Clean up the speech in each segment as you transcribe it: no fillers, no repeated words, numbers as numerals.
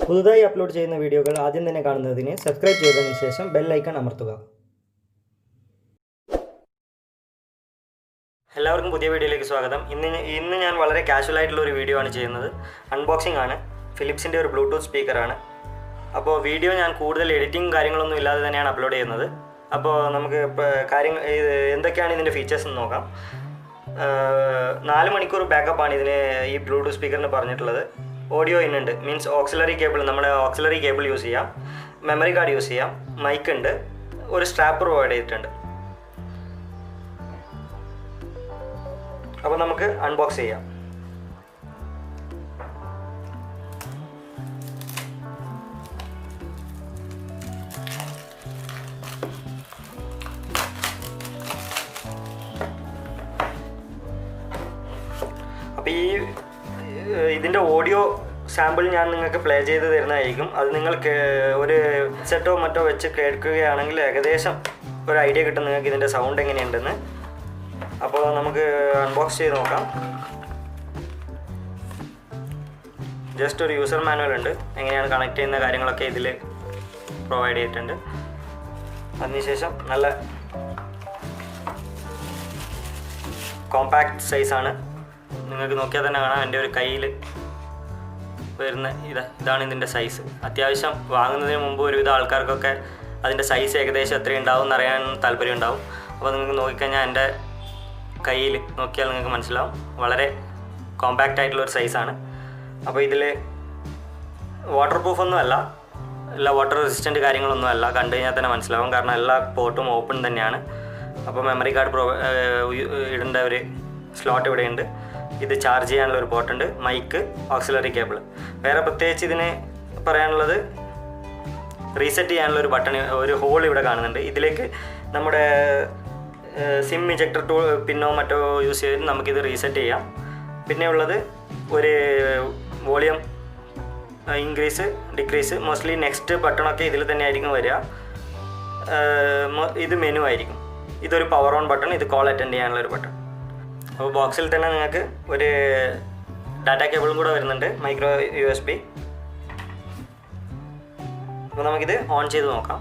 പുതുതായി അപ്ലോഡ് ചെയ്യുന്ന വീഡിയോകൾ ആദ്യം തന്നെ കാണുന്നതിന് സബ്സ്ക്രൈബ് ചെയ്തതിനു ശേഷം ബെൽ ഐക്കൺ അമർത്തുക. എല്ലാവർക്കും പുതിയ വീഡിയോയിലേക്ക് സ്വാഗതം. ഇന്ന് ഞാൻ വളരെ കാഷ്വൽ ആയിട്ടുള്ള ഒരു വീഡിയോ ആണ് ചെയ്യുന്നത്. അൺബോക്സിംഗ് ആണ്. ഫിലിപ്സിൻ്റെ ഒരു ബ്ലൂടൂത്ത് സ്പീക്കറാണ്. അപ്പോൾ വീഡിയോ ഞാൻ കൂടുതൽ എഡിറ്റിംഗ് കാര്യങ്ങളൊന്നും ഇല്ലാതെ തന്നെയാണ് അപ്ലോഡ് ചെയ്യുന്നത്. അപ്പോൾ നമുക്ക് എന്തൊക്കെയാണ് ഇതിൻ്റെ ഫീച്ചേഴ്സ് എന്ന് നോക്കാം. 4 മണിക്കൂർ ബാക്കപ്പാണ് ഇതിന് ഈ ബ്ലൂടൂത്ത് സ്പീക്കറിന് പറഞ്ഞിട്ടുള്ളത്. ഓഡിയോ ഇൻ ഉണ്ട്, മീൻസ് ഓക്സിലറി കേബിൾ, നമ്മുടെ ഓക്സിലറി കേബിൾ യൂസ് ചെയ്യാം, മെമ്മറി കാർഡ് യൂസ് ചെയ്യാം, മൈക്ക് ഉണ്ട്, ഒരു സ്ട്രാപ്പ് പ്രൊവൈഡ് ചെയ്തിട്ടുണ്ട്. അപ്പോൾ നമുക്ക് അൺബോക്സ് ചെയ്യാം. അപ്പോൾ ഇതിൻ്റെ ഓഡിയോ സാമ്പിൾ ഞാൻ നിങ്ങൾക്ക് പ്ലേ ചെയ്ത് തരുന്നതായിരിക്കും. അത് നിങ്ങൾക്ക് ഒരു സെറ്റോ മറ്റോ വെച്ച് കേൾക്കുകയാണെങ്കിൽ ഏകദേശം ഒരു ഐഡിയ കിട്ടും നിങ്ങൾക്ക് ഇതിൻ്റെ സൗണ്ട് എങ്ങനെയുണ്ടെന്ന്. അപ്പോൾ നമുക്ക് അൺബോക്സ് ചെയ്ത് നോക്കാം. ജസ്റ്റ് ഒരു യൂസർ മാനുവൽ ഉണ്ട്, എങ്ങനെയാണ് കണക്ട് ചെയ്യുന്ന കാര്യങ്ങളൊക്കെ ഇതിൽ പ്രൊവൈഡ് ചെയ്തിട്ടുണ്ട്. അതിനുശേഷം നല്ല കോമ്പാക്റ്റ് സൈസാണ്. നിങ്ങൾക്ക് നോക്കിയാൽ തന്നെ കാണാം, എൻ്റെ ഒരു കയ്യിൽ വരുന്ന ഇതാണ് ഇതിൻ്റെ സൈസ്. അത്യാവശ്യം വാങ്ങുന്നതിന് മുമ്പ് ഒരുവിധ ആൾക്കാർക്കൊക്കെ അതിൻ്റെ സൈസ് ഏകദേശം എത്രയും ഉണ്ടാവും എന്നറിയാൻ താല്പര്യം ഉണ്ടാവും. അപ്പോൾ നിങ്ങൾക്ക് നോക്കിക്കഴിഞ്ഞാൽ എൻ്റെ കയ്യിൽ നോക്കിയാൽ നിങ്ങൾക്ക് മനസ്സിലാവും, വളരെ കോമ്പാക്റ്റ് ആയിട്ടുള്ളൊരു സൈസാണ്. അപ്പോൾ ഇതിൽ വാട്ടർ പ്രൂഫൊന്നും അല്ല, വാട്ടർ റെസിസ്റ്റൻറ്റ് കാര്യങ്ങളൊന്നും അല്ല, കണ്ടു കഴിഞ്ഞാൽ തന്നെ മനസ്സിലാവും, കാരണം എല്ലാ പോർട്ടും ഓപ്പൺ തന്നെയാണ്. അപ്പോൾ മെമ്മറി കാർഡ് ഇടേണ്ട ഒരു സ്ലോട്ട് ഇവിടെയുണ്ട്. ഇത് ചാർജ് ചെയ്യാനുള്ള ഒരു പോർട്ടുണ്ട്, മൈക്ക്, ഓക്സിലറി കേബിൾ. വേറെ പ്രത്യേകിച്ച് ഇതിന് പറയാനുള്ളത്, റീസെറ്റ് ചെയ്യാനുള്ള ഒരു ബട്ടൺ, ഒരു ഹോൾ ഇവിടെ കാണുന്നുണ്ട്. ഇതിലേക്ക് നമ്മുടെ സിം ഇജക്ടർ പിന്നോ മറ്റോ യൂസ് ചെയ്തിട്ട് നമുക്കിത് റീസെറ്റ് ചെയ്യാം. പിന്നെ ഉള്ളത് ഒരു volume increase decrease, mostly next ബട്ടണൊക്കെ ഇതിൽ തന്നെ ആയിരിക്കും വരിക. ഇത് മെനു ആയിരിക്കും. ഇതൊരു പവർ ഓൺ ബട്ടൺ, ഇത് കോൾ അറ്റൻഡ് ചെയ്യാനുള്ള ഒരു ബട്ടൺ. അപ്പോൾ ബോക്സിൽ തന്നെ നിങ്ങൾക്ക് ഒരു ഡാറ്റ കേബിളും കൂടെ വരുന്നുണ്ട്, മൈക്രോ USB. അപ്പോൾ നമുക്കിത് ഓൺ ചെയ്ത് നോക്കാം.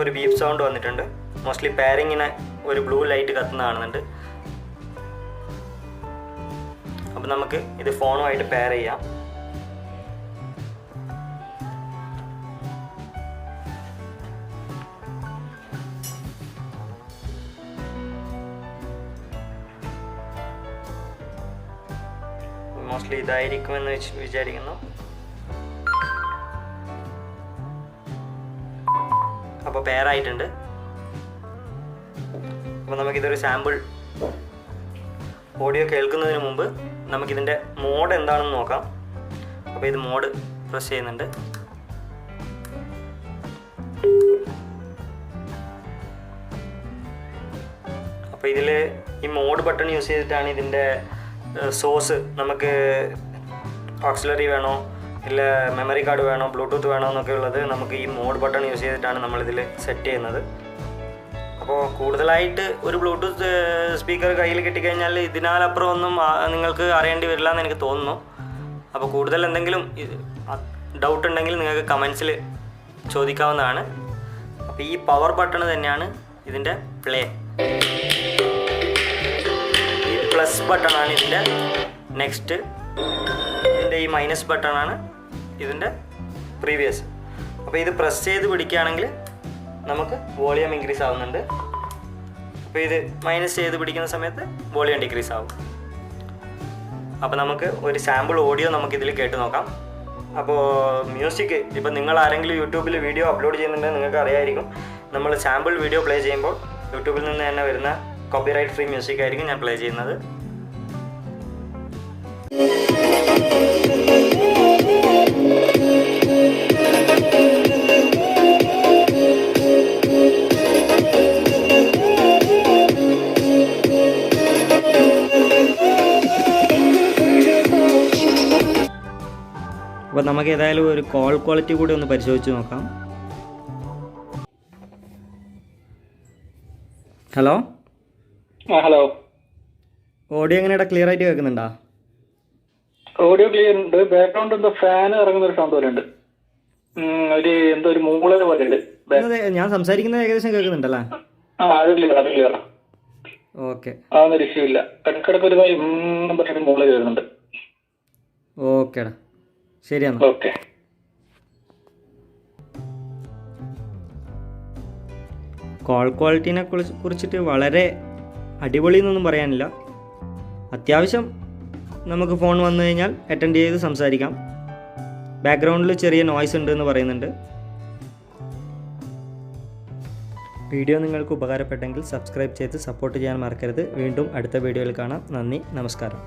ഒരു ബീപ്പ് സൗണ്ട് വന്നിട്ടുണ്ട്. മോസ്റ്റ്ലി പെയറിങ്ങിന് ഒരു ബ്ലൂ ലൈറ്റ് കത്തുന്ന കാണുന്നുണ്ട്. അപ്പോൾ നമുക്ക് ഇത് ഫോണുമായിട്ട് പെയർ ചെയ്യാം. മോസ്റ്റ്ലി ഇതായിരിക്കുമെന്ന് വിചാരിക്കുന്നു. അപ്പോൾ പെയറായിട്ടുണ്ട്. അപ്പോൾ നമുക്കിതൊരു സാമ്പിൾ ഓഡിയോ കേൾക്കുന്നതിന് മുമ്പ് നമുക്കിതിൻ്റെ മോഡ് എന്താണെന്ന് നോക്കാം. അപ്പോൾ ഇത് മോഡ് പ്രസ് ചെയ്യുന്നുണ്ട്. അപ്പോൾ ഇതിൽ ഈ മോഡ് ബട്ടൺ യൂസ് ചെയ്തിട്ടാണ് ഇതിൻ്റെ സോഴ്സ്, നമുക്ക് ഓക്സിലറി വേണോ ഇല്ല മെമ്മറി കാർഡ് വേണോ ബ്ലൂടൂത്ത് വേണോ എന്നൊക്കെ ഉള്ളത് നമുക്ക് ഈ മോഡ് ബട്ടൺ യൂസ് ചെയ്തിട്ടാണ് നമ്മളിതിൽ സെറ്റ് ചെയ്യുന്നത്. അപ്പോൾ കൂടുതലായിട്ട് ഒരു ബ്ലൂടൂത്ത് സ്പീക്കർ കയ്യിൽ കിട്ടിക്കഴിഞ്ഞാൽ ഇതിനാലപ്പുറം ഒന്നും നിങ്ങൾക്ക് അറിയേണ്ടി വരില്ല എന്ന് എനിക്ക് തോന്നുന്നു. അപ്പോൾ കൂടുതൽ എന്തെങ്കിലും ഡൗട്ട് ഉണ്ടെങ്കിൽ നിങ്ങൾക്ക് കമൻസിൽ ചോദിക്കാവുന്നതാണ്. അപ്പോൾ ഈ പവർ ബട്ടൺ തന്നെയാണ് ഇതിൻ്റെ പ്ലേ. പ്ലസ് ബട്ടണാണ് ഇതിൻ്റെ നെക്സ്റ്റ്. ഇതിൻ്റെ ഈ മൈനസ് ബട്ടണാണ് ഇതിൻ്റെ പ്രീവിയസ്. അപ്പോൾ ഇത് പ്രസ് ചെയ്ത് പിടിക്കുകയാണെങ്കിൽ നമുക്ക് വോളിയം ഇൻക്രീസ് ആവുന്നുണ്ട്. അപ്പോൾ ഇത് മൈനസ് ചെയ്ത് പിടിക്കുന്ന സമയത്ത് വോളിയം ഡിക്രീസ് ആവും. അപ്പോൾ നമുക്ക് ഒരു സാമ്പിൾ ഓഡിയോ നമുക്കിതിൽ കേട്ട് നോക്കാം. അപ്പോൾ മ്യൂസിക്, ഇപ്പോൾ നിങ്ങൾ ആരെങ്കിലും യൂട്യൂബിൽ വീഡിയോ അപ്ലോഡ് ചെയ്യുന്നുണ്ടെങ്കിൽ നിങ്ങൾക്ക് അറിയായിരിക്കും, നമ്മൾ സാമ്പിൾ വീഡിയോ പ്ലേ ചെയ്യുമ്പോൾ യൂട്യൂബിൽ നിന്ന് തന്നെ വരുന്ന കോപ്പിറൈറ്റ് ഫ്രീ മ്യൂസിക് ആയിരിക്കും ഞാൻ പ്ലേ ചെയ്യുന്നത്. അപ്പോൾ നമുക്ക് ഏതായാലും ഒരു കോൾ ക്വാളിറ്റി കൂടി ഒന്ന് പരിശോധിച്ച് നോക്കാം. ഹലോ. ഹലോ. ഓഡിയോ എങ്ങനെയാ, ക്ലിയർ ആയിട്ട് കേൾക്കുന്നുണ്ടോ? ഓഡിയോ ക്ലിയർ ഉണ്ട്. ബാക്ക്ഗ്രൗണ്ട് എന്തോ ഫാൻ ഇറങ്ങുന്ന ഒരു സൗണ്ട് പോലെ ഉണ്ട്. എന്തോ ഒരു മൂളൽ പോലെ ഉണ്ട്. ഞാൻ സംസാരിക്കുന്നത് ഏകദേശം കേൾക്കുന്നുണ്ടല്ലേ? അത് ക്ലിയർ. ഓക്കെ, അതൊന്നും ഇഷ്യൂ ഇല്ല. ഇടയ്ക്കിടയ്ക്ക് ഒരു പറഞ്ഞൊരു മൂളൽ വരുന്നുണ്ട്. ഓക്കേടാ, ശരിയാണ്. ഓക്കെ. കോൾ ക്വാളിറ്റീനെ കുറിച്ചിട്ട് വളരെ അടിപൊളി എന്നൊന്നും പറയാനില്ല. അത്യാവശ്യം നമുക്ക് ഫോൺ വന്നു കഴിഞ്ഞാൽ അറ്റൻഡ് ചെയ്ത് സംസാരിക്കാം. ബാക്ക്ഗ്രൗണ്ടിൽ ചെറിയ നോയ്സ് ഉണ്ട് എന്ന് പറയുന്നുണ്ട്. വീഡിയോ നിങ്ങൾക്ക് ഉപകാരപ്പെട്ടെങ്കിൽ സബ്സ്ക്രൈബ് ചെയ്ത് സപ്പോർട്ട് ചെയ്യാൻ മറക്കരുത്. വീണ്ടും അടുത്ത വീഡിയോയിൽ കാണാം. നന്ദി, നമസ്കാരം.